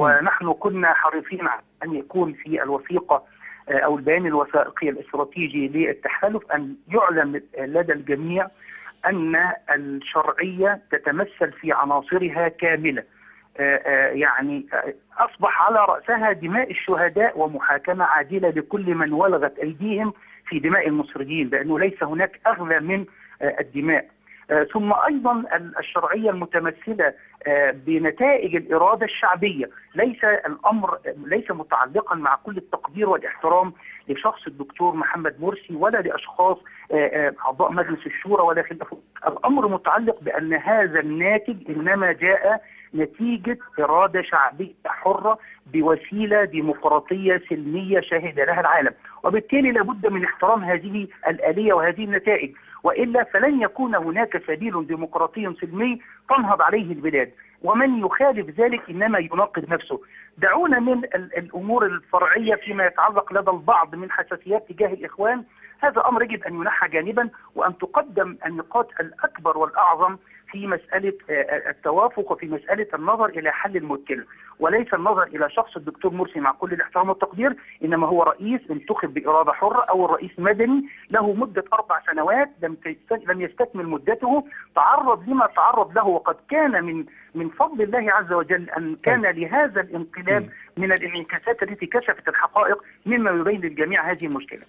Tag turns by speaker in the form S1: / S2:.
S1: ونحن كنا حريصين على أن يكون في الوثيقة أو البيان الوثائقي الاستراتيجي للتحالف أن يعلم لدى الجميع أن الشرعية تتمثل في عناصرها كاملة. يعني أصبح على رأسها دماء الشهداء ومحاكمة عادلة لكل من ولغت أيديهم في دماء المصريين، لأنه ليس هناك أغلى من الدماء. ثم أيضا الشرعية المتمثلة بنتائج الإرادة الشعبية. ليس الأمر ليس متعلقا مع كل التقدير والاحترام لشخص الدكتور محمد مرسي ولا لأشخاص أعضاء مجلس الشورى ولا خلافه. الأمر متعلق بأن هذا الناتج إنما جاء نتيجة إرادة شعبية حرة بوسيلة ديمقراطية سلمية شهد لها العالم، وبالتالي لابد من احترام هذه الآلية وهذه النتائج، وإلا فلن يكون هناك سبيل ديمقراطي سلمي تنهض عليه البلاد، ومن يخالف ذلك إنما يناقض نفسه. دعونا من الأمور الفرعية فيما يتعلق لدى البعض من حساسيات تجاه الإخوان. هذا أمر يجب أن ينحى جانبا، وأن تقدم النقاط الأكبر والأعظم في مسألة التوافق وفي مسألة النظر إلى حل المشكلة، وليس النظر إلى شخص الدكتور مرسي مع كل الاحترام والتقدير، إنما هو رئيس انتخب بإرادة حرة، أو الرئيس مدني له مدة 4 سنوات لم يستكمل مدته، تعرض لما تعرض له، وقد كان من فضل الله عز وجل أن كان لهذا الانقلاب من الانعكاسات التي كشفت الحقائق مما يبين للجميع هذه المشكلة.